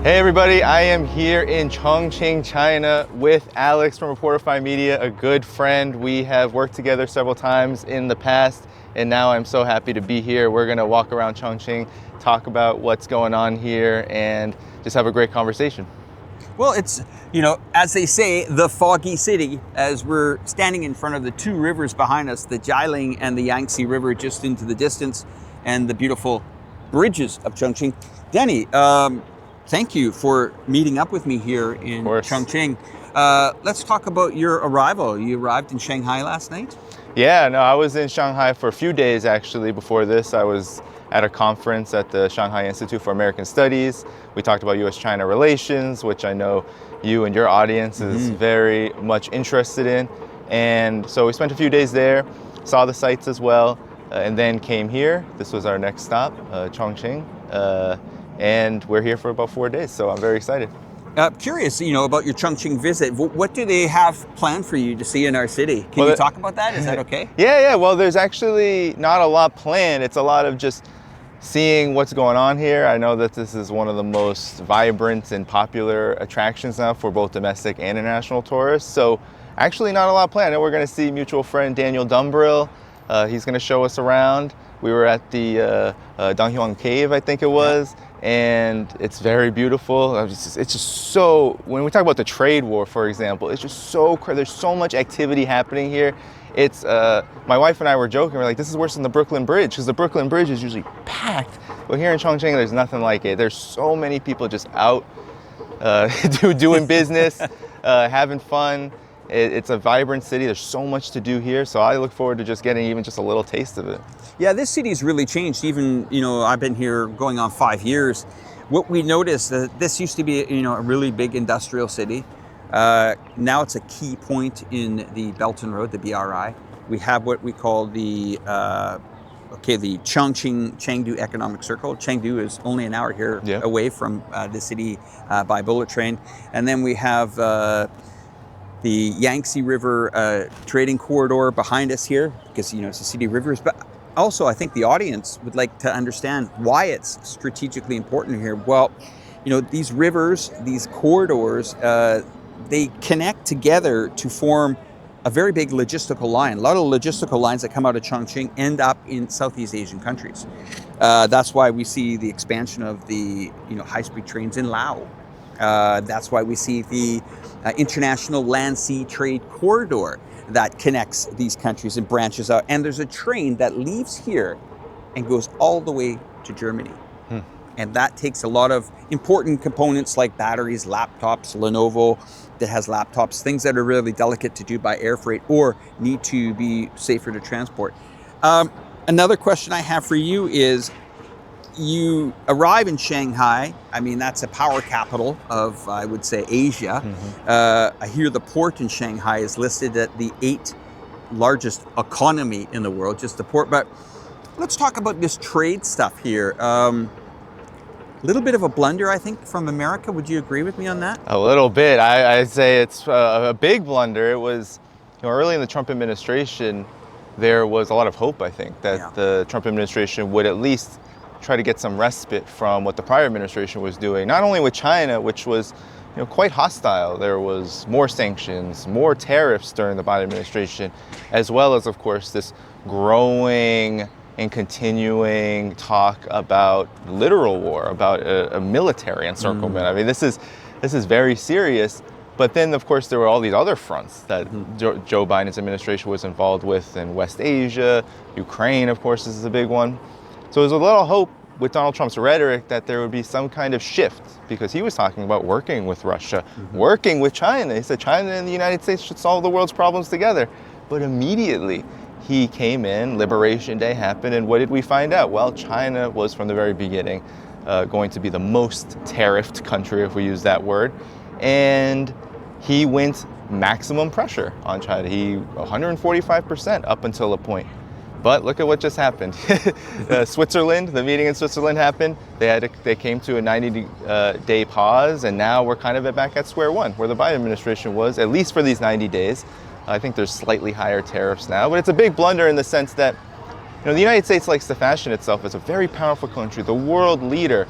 Hey everybody, I am here in Chongqing, China with Alex from Reportify Media, a good friend. We have worked together several times in the past, and now I'm so happy to be here. We're gonna walk around Chongqing, talk about what's going on here, and just have a great conversation. Well, it's, as they say, the foggy city, as we're standing in front of the two rivers behind us, the Jialing and the Yangtze River just into the distance, and the beautiful bridges of Chongqing. Danny, thank you for meeting up with me here in Chongqing. Let's talk about your arrival. You arrived in Shanghai last night? Yeah, no, I was in Shanghai for a few days actually. Before this, I was at a conference at the Shanghai Institute for American Studies. We talked about U.S.-China relations, which I know you and your audience is very much interested in. And so we spent a few days there, saw the sights as well, and then came here. This was our next stop, Chongqing. And we're here for about 4 days, so I'm very excited. Curious, about your Chongqing visit. What do they have planned for you to see in our city? Can you talk about that? Is that okay? Yeah. Well, there's actually not a lot planned. It's a lot of just seeing what's going on here. I know that this is one of the most vibrant and popular attractions now for both domestic and international tourists. So actually not a lot planned. I know we're going to see mutual friend Daniel Dumbrill. He's going to show us around. We were at the Donghuang Cave, I think it was. Yeah. And it's very beautiful. It's just so, when we talk about the trade war, for example, it's just so, there's so much activity happening here. It's, my wife and I were joking, we're like, this is worse than the Brooklyn Bridge, because the Brooklyn Bridge is usually packed. But here in Chongqing, there's nothing like it. There's so many people just out doing business, having fun. It's a vibrant city. There's so much to do here. So I look forward to just getting even just a little taste of it. Yeah, this city's really changed. Even, I've been here going on 5 years. What we noticed that this used to be, a really big industrial city. Now it's a key point in the Belt and Road, the BRI. We have what we call the Chongqing-Chengdu Economic Circle. Chengdu is only an hour here away from the city by bullet train. And then we have the Yangtze River trading corridor behind us here, because it's a city of rivers. But also, I think the audience would like to understand why it's strategically important here. Well, these rivers, these corridors, they connect together to form a very big logistical line. A lot of logistical lines that come out of Chongqing end up in Southeast Asian countries. That's why we see the expansion of the high-speed trains in Laos. That's why we see the international land-sea trade corridor that connects these countries and branches out. And there's a train that leaves here and goes all the way to Germany. And that takes a lot of important components like batteries, laptops, Lenovo that has laptops, things that are really delicate to do by air freight or need to be safer to transport. Another question I have for you is, you arrive in Shanghai. I mean, that's a power capital of, I would say, Asia. I hear the port in Shanghai is listed at the 8th largest economy in the world, just the port. But let's talk about this trade stuff here. A little bit of a blunder, I think, from America. Would you agree with me on that? A little bit. I'd say it's a big blunder. It was, early in the Trump administration, there was a lot of hope, I think, that the Trump administration would at least try to get some respite from what the prior administration was doing, not only with China, which was quite hostile. There was more sanctions, more tariffs during the Biden administration, as well as, of course, this growing and continuing talk about literal war, about a military encirclement. I mean, this is very serious. But then, of course, there were all these other fronts that Joe Biden's administration was involved with in West Asia. Ukraine, of course, is a big one. So there's a little hope with Donald Trump's rhetoric that there would be some kind of shift, because he was talking about working with Russia, working with China. He said China and the United States should solve the world's problems together. But immediately he came in, Liberation Day happened, and what did we find out? Well, China was from the very beginning going to be the most tariffed country, if we use that word. And he went maximum pressure on China. He 145% up until a point. But look at what just happened. Switzerland, the meeting in Switzerland happened. They came to a 90-day pause, and now we're kind of back at square one, where the Biden administration was, at least for these 90 days. I think there's slightly higher tariffs now, but it's a big blunder in the sense that the United States likes to fashion itself as a very powerful country, the world leader.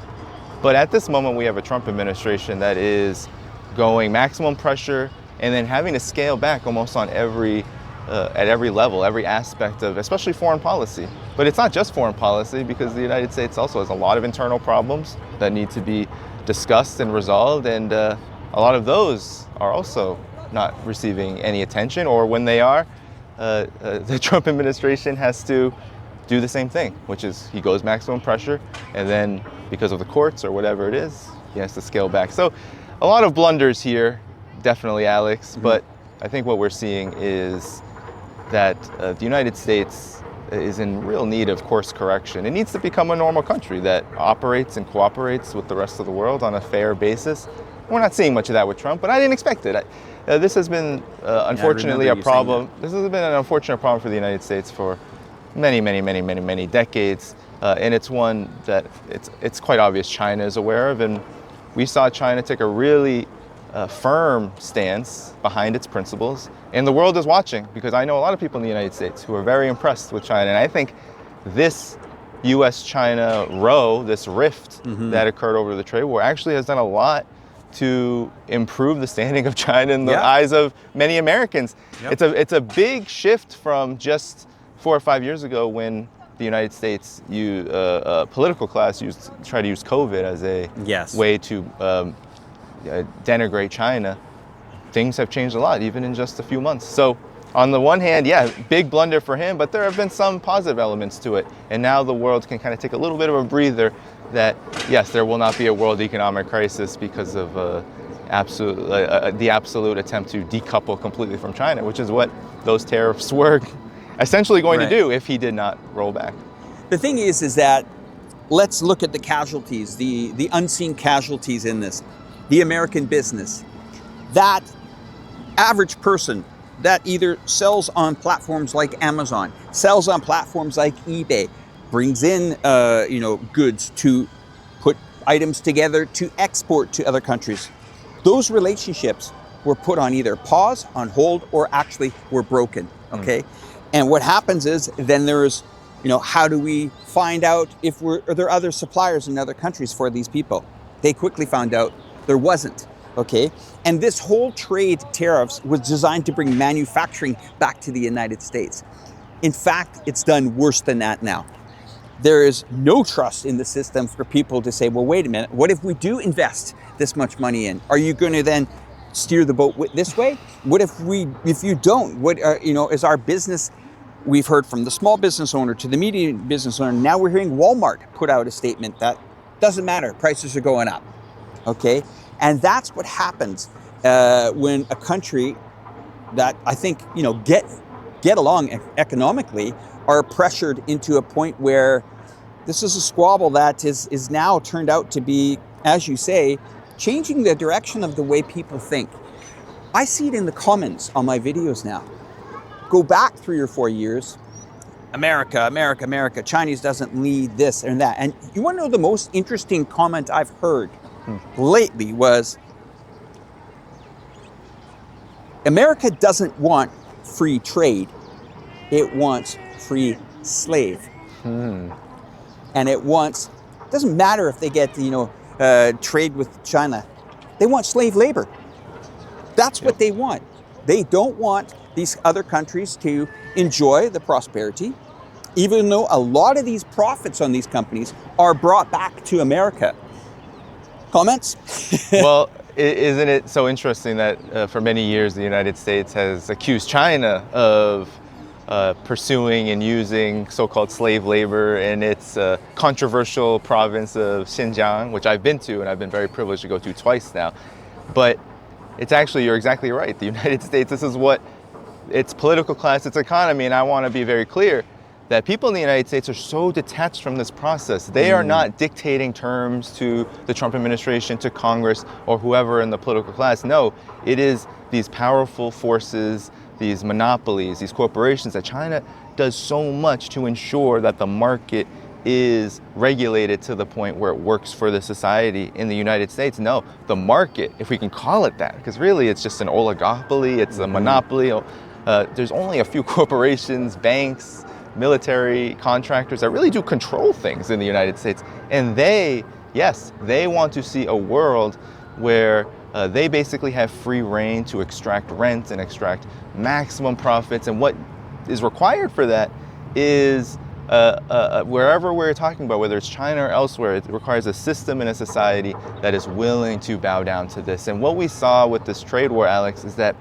But at this moment, we have a Trump administration that is going maximum pressure and then having to scale back almost on at every level, every aspect of, especially foreign policy. But it's not just foreign policy, because the United States also has a lot of internal problems that need to be discussed and resolved, and a lot of those are also not receiving any attention, or when they are, the Trump administration has to do the same thing, which is he goes maximum pressure, and then because of the courts or whatever it is, he has to scale back. So a lot of blunders here, definitely, Alex, but I think what we're seeing is that the United States is in real need of course correction. It needs to become a normal country that operates and cooperates with the rest of the world on a fair basis. We're not seeing much of that with Trump, but I didn't expect it. This has been unfortunately a problem. This has been an unfortunate problem for the United States for many decades, and it's one that it's quite obvious China is aware of, and we saw China take a really firm stance behind its principles, and the world is watching, because I know a lot of people in the United States who are very impressed with China, and I think this U.S.-China row, this rift that occurred over the trade war, actually has done a lot to improve the standing of China in the eyes of many Americans. It's a big shift from just 4 or 5 years ago, when the United States political class tried to use COVID as a way to denigrate China. Things have changed a lot, even in just a few months. So on the one hand, big blunder for him, but there have been some positive elements to it. And now the world can kind of take a little bit of a breather that, yes, there will not be a world economic crisis because of the absolute attempt to decouple completely from China, which is what those tariffs were essentially going to do if he did not roll back. The thing is that let's look at the casualties, the unseen casualties in this. The American business, that average person that either sells on platforms like Amazon, sells on platforms like eBay, brings in goods to put items together to export to other countries. Those relationships were put on either pause, on hold, or actually were broken. Okay, and what happens is then there's, how do we find out if are there other suppliers in other countries for these people? They quickly found out there wasn't. Okay, and this whole trade tariffs was designed to bring manufacturing back to the United States. In fact, it's done worse than that now. There is no trust in the system for people to say, well, wait a minute, what if we do invest this much money in? Are you going to then steer the boat this way? What if you don't? What is our business? We've heard from the small business owner to the medium business owner. Now we're hearing Walmart put out a statement that doesn't matter, prices are going up. Okay, and that's what happens when a country that I think get along economically are pressured into a point where this is a squabble that is now turned out to be, as you say, changing the direction of the way people think. I see it in the comments on my videos now. Go back 3 or 4 years, America, Chinese doesn't need this and that. And you want to know the most interesting comment I've heard lately was, America doesn't want free trade, it wants free slave. And it doesn't matter if they get trade with China, they want slave labor. That's what they want. They don't want these other countries to enjoy the prosperity, even though a lot of these profits on these companies are brought back to America. Comments? Well, isn't it so interesting that for many years the United States has accused China of pursuing and using so-called slave labor in its controversial province of Xinjiang, which I've been to and I've been very privileged to go to twice now. But it's actually, you're exactly right. The United States, this is what its political class, its economy, and I want to be very clear that people in the United States are so detached from this process. They are not dictating terms to the Trump administration, to Congress, or whoever in the political class. No, it is these powerful forces, these monopolies, these corporations, that China does so much to ensure that the market is regulated to the point where it works for the society in the United States. No, the market, if we can call it that, because really it's just an oligopoly, it's a monopoly. There's only a few corporations, banks, military contractors that really do control things in the United States, and they yes, they want to see a world where they basically have free reign to extract rent and extract maximum profits. And what is required for that is wherever we're talking about, whether it's China or elsewhere, it requires a system and a society that is willing to bow down to this. And what we saw with this trade war, Alex, is that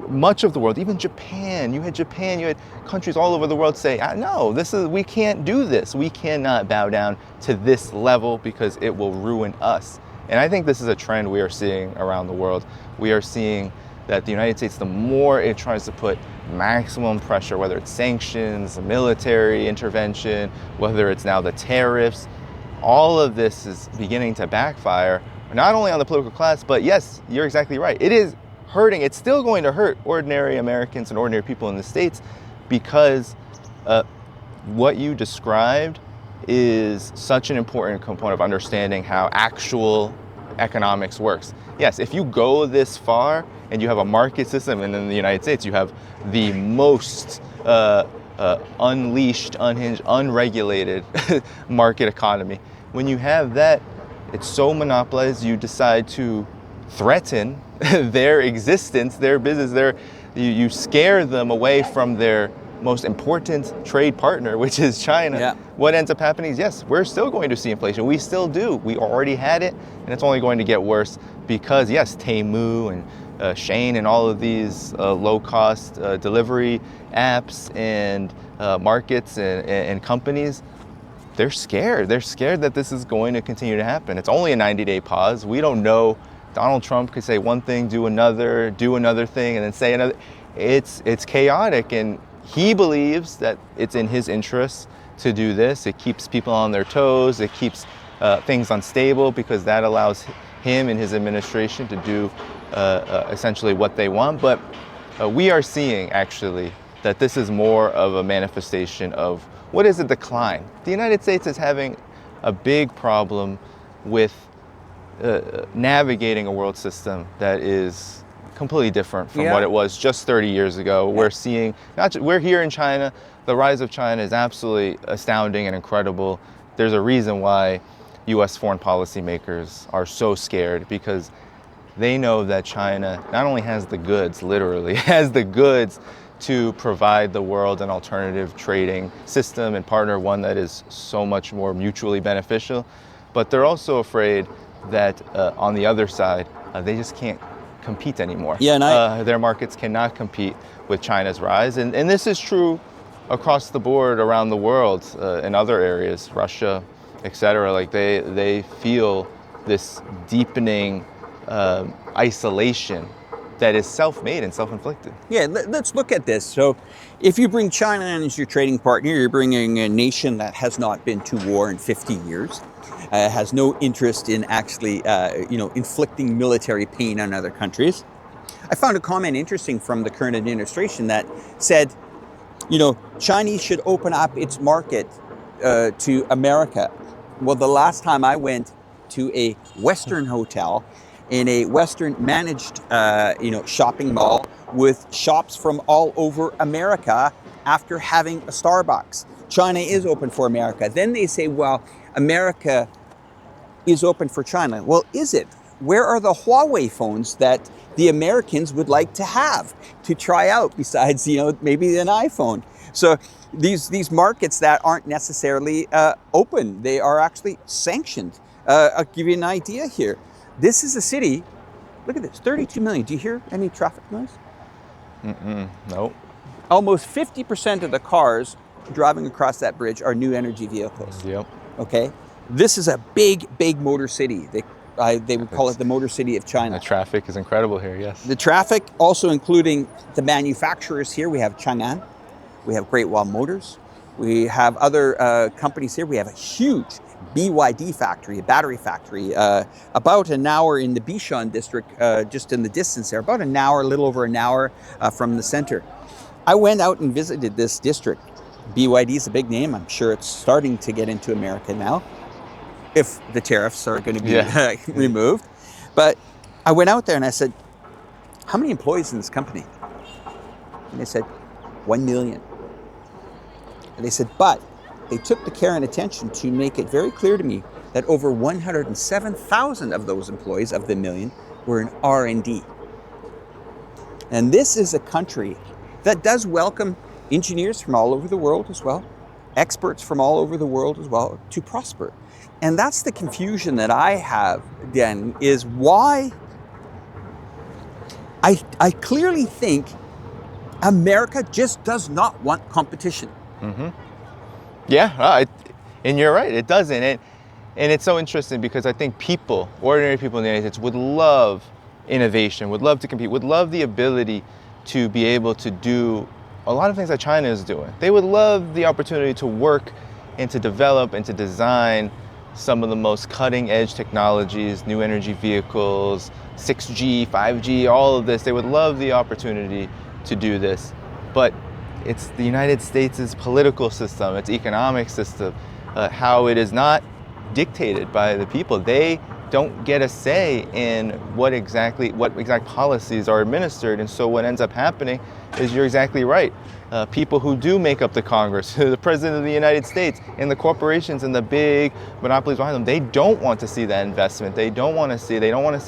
much of the world, even Japan, you had countries all over the world say, no, we can't do this. We cannot bow down to this level because it will ruin us. And I think this is a trend we are seeing around the world. We are seeing that the United States, the more it tries to put maximum pressure, whether it's sanctions, military intervention, whether it's now the tariffs, all of this is beginning to backfire, not only on the political class, but yes, you're exactly right. It is hurting. It's still going to hurt ordinary Americans and ordinary people in the States because what you described is such an important component of understanding how actual economics works. Yes, if you go this far and you have a market system, and in the United States you have the most unleashed, unhinged, unregulated market economy. When you have that, it's so monopolized, you decide to threaten their existence, their business, you scare them away from their most important trade partner, which is China. Yeah. What ends up happening is, yes, we're still going to see inflation. We still do. We already had it, and it's only going to get worse because, yes, Temu and Shane and all of these low-cost delivery apps and markets and companies, they're scared. They're scared that this is going to continue to happen. It's only a 90-day pause. We don't know. Donald Trump could say one thing, do another thing, and then say another. It's chaotic, and he believes that it's in his interest to do this. It keeps people on their toes. It keeps things unstable because that allows him and his administration to do essentially what they want. But we are seeing actually that this is more of a manifestation of what is a decline. The United States is having a big problem with navigating a world system that is completely different from what it was just 30 years ago. Yeah. We're seeing, we're here in China. The rise of China is absolutely astounding and incredible. There's a reason why U.S. foreign policymakers are so scared, because they know that China not only has the goods, literally has the goods to provide the world an alternative trading system and partner, one that is so much more mutually beneficial, but they're also afraid that on the other side, they just can't compete anymore. Yeah, and their markets cannot compete with China's rise. And this is true across the board around the world in other areas, Russia, etc. Like they feel this deepening isolation that is self-made and self-inflicted. Yeah, let's look at this. So if you bring China in as your trading partner, you're bringing a nation that has not been to war in 50 years. Has no interest in actually, inflicting military pain on other countries. I found a comment interesting from the current administration that said, Chinese should open up its market to America. Well, the last time I went to a Western hotel in a Western managed, shopping mall with shops from all over America after having a Starbucks. China is open for America. Then they say, well, America is open for China. Well, is it? Where are the Huawei phones that the Americans would like to have to try out besides, maybe an iPhone? So these markets that aren't necessarily open, they are actually sanctioned. I'll give you an idea here. This is a city, look at this, 32 million. Do you hear any traffic noise? Nope. Almost 50% of the cars driving across that bridge are new energy vehicles. Yep. Okay? This is a big, big motor city. They would call it the motor city of China. The traffic is incredible here, yes. The traffic, also including the manufacturers here. We have Chang'an, we have Great Wall Motors, we have other companies here. We have a huge BYD factory, a battery factory, about an hour in the Bishan district, just in the distance there, about an hour, a little over an hour from the center. I went out and visited this district. BYD is a big name. I'm sure it's starting to get into America now, if the tariffs are going to be removed. But I went out there and I said, how many employees in this company? And they said, 1 million. And they said, but they took the care and attention to make it very clear to me that over 107,000 of those employees of the million were in R&D. And this is a country that does welcome engineers from all over the world as well, experts from all over the world as well, to prosper. And that's the confusion that I have, Dan, is why I clearly think America just does not want competition. Mm-hmm. Yeah, and you're right, it doesn't. And it's so interesting because I think people, ordinary people in the United States, would love innovation, would love to compete, would love the ability to be able to do a lot of things that China is doing. They would love the opportunity to work and to develop and to design some of the most cutting edge technologies, new energy vehicles, 6G, 5G, all of this. They would love the opportunity to do this. But it's the United States' political system, its economic system, how it is not dictated by the people. They don't get a say in what exact policies are administered. And so what ends up happening is, you're exactly right. People who do make up the Congress, the President of the United States, and the corporations and the big monopolies behind them, they don't want to see that investment. They don't want to see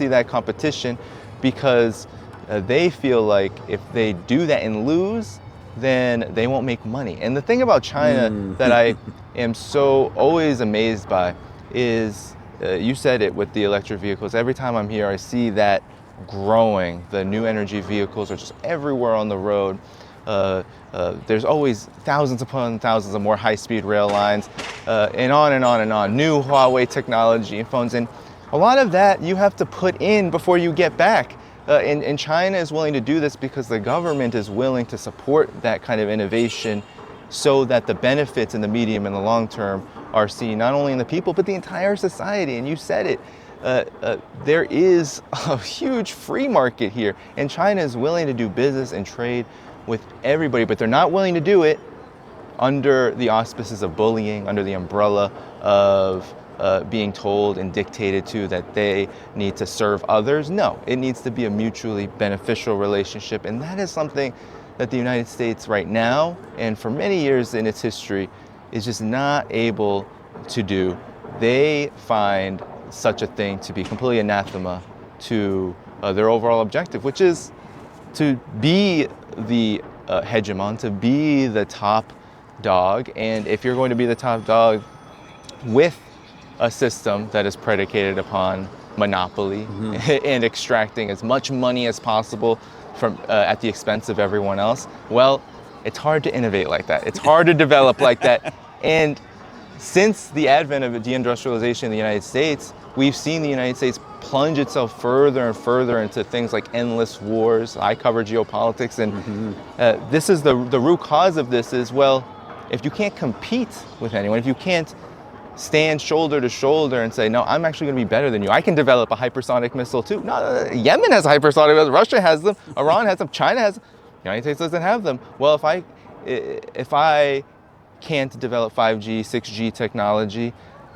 that competition, because they feel like if they do that and lose, then they won't make money. And the thing about China that I am so always amazed by is, you said it with the electric vehicles. Every time I'm here, I see that growing. The new energy vehicles are just everywhere on the road. There's always thousands upon thousands of more high-speed rail lines, and on and on and on. New Huawei technology and phones. And a lot of that you have to put in before you get back. And China is willing to do this because the government is willing to support that kind of innovation, so that the benefits in the medium and the long term are seen not only in the people, but the entire society. And you said it, there is a huge free market here, and China is willing to do business and trade with everybody, but they're not willing to do it under the auspices of bullying, under the umbrella of being told and dictated to that they need to serve others. No, it needs to be a mutually beneficial relationship, and that is something that the United States right now, and for many years in its history, is just not able to do. They find such a thing to be completely anathema to their overall objective, which is to be the hegemon, to be the top dog. And if you're going to be the top dog with a system that is predicated upon monopoly and extracting as much money as possible from at the expense of everyone else, well, it's hard to innovate like that. It's hard to develop like that. And since the advent of deindustrialization in the United States, we've seen the United States plunge itself further and further into things like endless wars. I cover geopolitics, and this is the root cause of this is, well, if you can't compete with anyone, if you can't stand shoulder to shoulder and say, no, I'm actually going to be better than you. I can develop a hypersonic missile too. No, Yemen has a hypersonic missile. Russia has them. Iran has them. China has them. The United States doesn't have them. Well, if I can't develop 5G, 6G technology,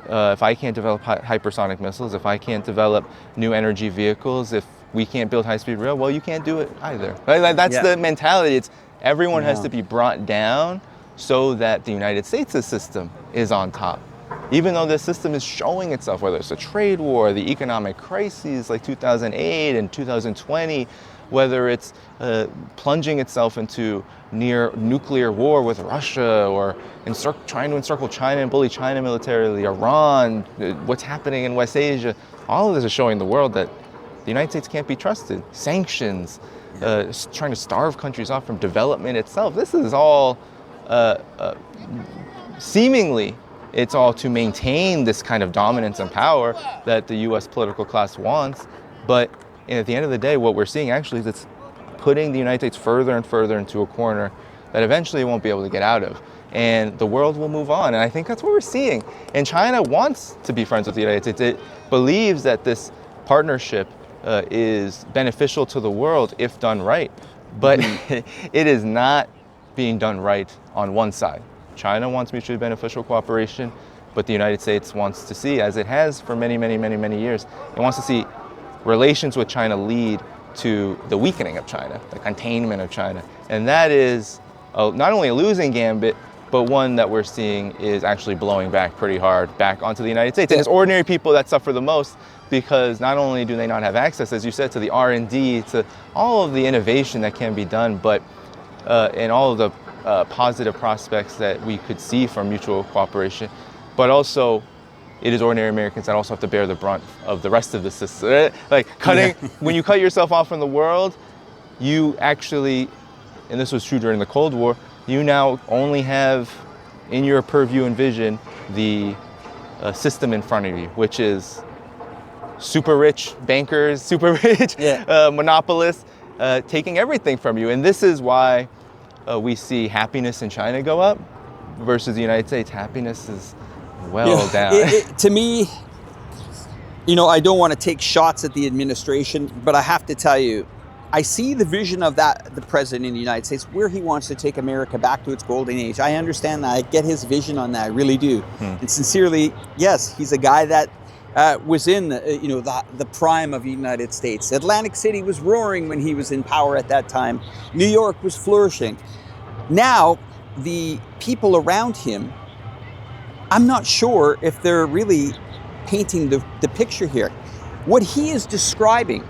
if I can't develop hypersonic missiles, if I can't develop new energy vehicles, if we can't build high-speed rail, well, you can't do it either. Right? That's the mentality. It's everyone has to be brought down so that the United States' system is on top. Even though this system is showing itself, whether it's a trade war, the economic crises like 2008 and 2020, whether it's plunging itself into near nuclear war with Russia, or trying to encircle China and bully China militarily, Iran, what's happening in West Asia, all of this is showing the world that the United States can't be trusted. Sanctions, trying to starve countries off from development itself. This is all seemingly, it's all to maintain this kind of dominance and power that the US political class wants. But at the end of the day, what we're seeing actually is it's putting the United States further and further into a corner that eventually it won't be able to get out of. And the world will move on. And I think that's what we're seeing. And China wants to be friends with the United States. It believes that this partnership is beneficial to the world if done right. But it is not being done right on one side. China wants mutually beneficial cooperation, but the United States wants to see, as it has for many, many, many, many years, it wants to see relations with China lead to the weakening of China, the containment of China. And that is not only a losing gambit, but one that we're seeing is actually blowing back pretty hard back onto the United States. And it's ordinary people that suffer the most, because not only do they not have access, as you said, to the R&D, to all of the innovation that can be done, but and all of the positive prospects that we could see from mutual cooperation, but also it is ordinary Americans that also have to bear the brunt of the rest of the system. Like cutting, when you cut yourself off from the world, you actually, and this was true during the Cold War, you now only have in your purview and vision the system in front of you, which is super rich bankers, super rich monopolists taking everything from you. And this is why we see happiness in China go up versus the United States. Happiness is down. To me, I don't want to take shots at the administration, but I have to tell you, I see the vision of the president in the United States, where he wants to take America back to its golden age. I understand that. I get his vision on that. I really do. And sincerely, yes, he's a guy that was in the prime of the United States. Atlantic City was roaring when he was in power at that time. New York was flourishing. Now, the people around him, I'm not sure if they're really painting the picture here. What he is describing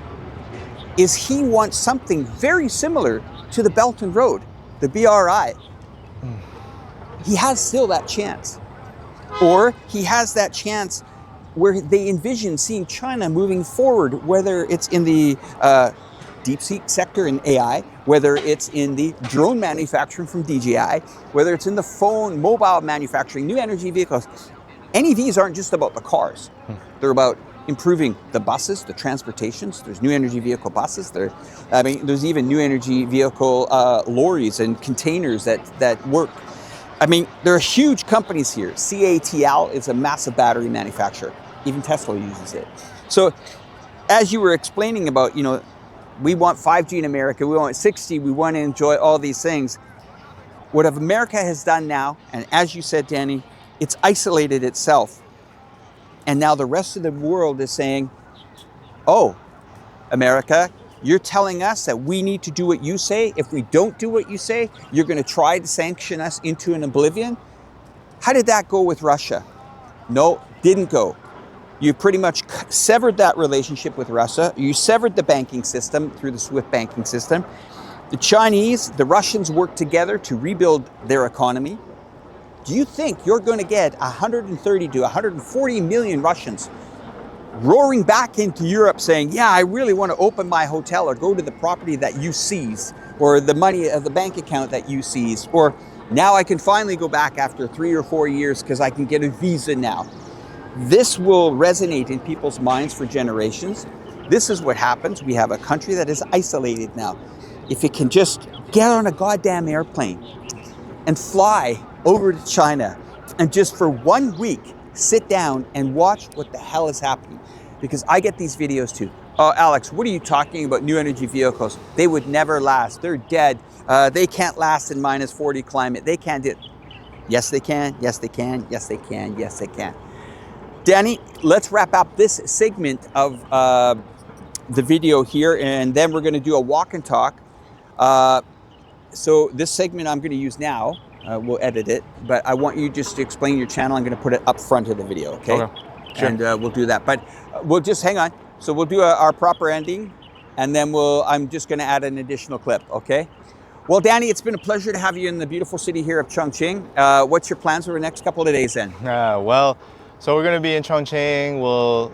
is he wants something very similar to the Belt and Road, the BRI. He has still that chance. Or he has that chance where they envision seeing China moving forward, whether it's in the deep sea sector in AI, whether it's in the drone manufacturing from DJI, whether it's in the phone, mobile manufacturing, new energy vehicles. NEVs aren't just about the cars. They're about improving the buses, the transportations. There's new energy vehicle buses. There's even new energy vehicle lorries and containers that work. There are huge companies here. CATL is a massive battery manufacturer. Even Tesla uses it. So as you were explaining about, we want 5G in America, we want 6G, we want to enjoy all these things. What America has done now, and as you said, Danny, it's isolated itself. And now the rest of the world is saying, oh, America, you're telling us that we need to do what you say. If we don't do what you say, you're going to try to sanction us into an oblivion. How did that go with Russia? No, didn't go. You pretty much severed that relationship with Russia. You severed the banking system through the SWIFT banking system. The Chinese, the Russians worked together to rebuild their economy. Do you think you're going to get 130 to 140 million Russians roaring back into Europe saying, yeah, I really want to open my hotel or go to the property that you seize, or the money of the bank account that you seize, or now I can finally go back after 3 or 4 years because I can get a visa now? This will resonate in people's minds for generations. This is what happens. We have a country that is isolated now. If it can just get on a goddamn airplane and fly over to China and just for 1 week sit down and watch what the hell is happening. Because I get these videos too. Oh, Alex, what are you talking about new energy vehicles? They would never last. They're dead. They can't last in -40 climate. They can't do it. Yes, they can. Yes, they can. Yes, they can. Yes, they can. Danny, let's wrap up this segment of the video here, and then we're going to do a walk and talk. So this segment I'm going to use now. We'll edit it, but I want you just to explain your channel. I'm going to put it up front of the video, okay? Sure. And we'll do that. But we'll just hang on. So we'll do our proper ending, and then I'm just going to add an additional clip, okay? Well, Danny, it's been a pleasure to have you in the beautiful city here of Chongqing. What's your plans for the next couple of days then? So we're going to be in Chongqing. We'll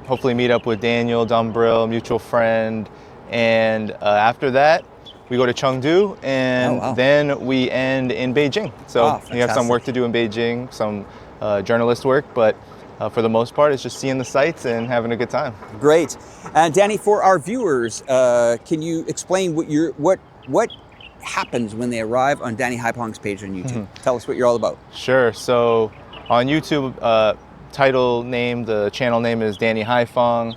hopefully meet up with Daniel Dumbrill, mutual friend. And after that, we go to Chengdu, and then we end in Beijing. So we have some work to do in Beijing, some journalist work, but for the most part, it's just seeing the sights and having a good time. Great. And Danny, for our viewers, can you explain what happens when they arrive on Danny Haiphong's page on YouTube? Tell us what you're all about. Sure. So on YouTube, the channel name is Danny Haiphong.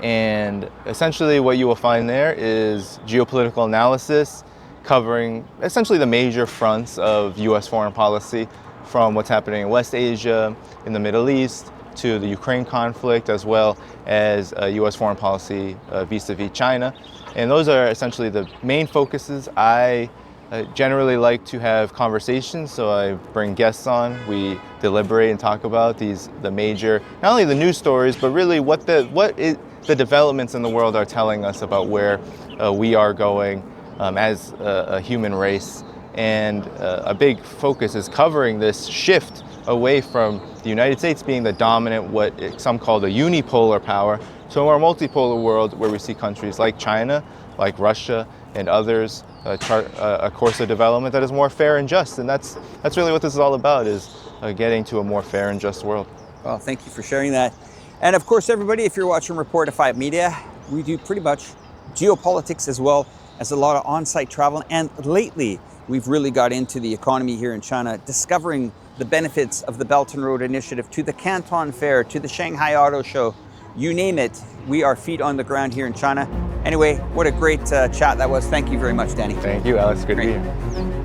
And essentially what you will find there is geopolitical analysis covering essentially the major fronts of US foreign policy, from what's happening in West Asia, in the Middle East, to the Ukraine conflict, as well as US foreign policy vis-a-vis China. And those are essentially the main focuses. I I generally like to have conversations, so I bring guests on. We deliberate and talk about the major, not only the news stories, but really what the developments in the world are telling us about where we are going as a human race. And a big focus is covering this shift away from the United States being the dominant, what some call the unipolar power, to a more multipolar world where we see countries like China, like Russia, and others chart a course of development that is more fair and just. And that's really what this is all about, is getting to a more fair and just world. Well, thank you for sharing that. And of course, everybody, if you're watching Report of 5 Media, we do pretty much geopolitics as well as a lot of on-site travel. And lately, we've really got into the economy here in China, discovering the benefits of the Belt and Road Initiative, to the Canton Fair, to the Shanghai Auto Show, you name it. We are feet on the ground here in China. Anyway, what a great chat that was. Thank you very much, Danny. Thank you, Alex. Good to be here.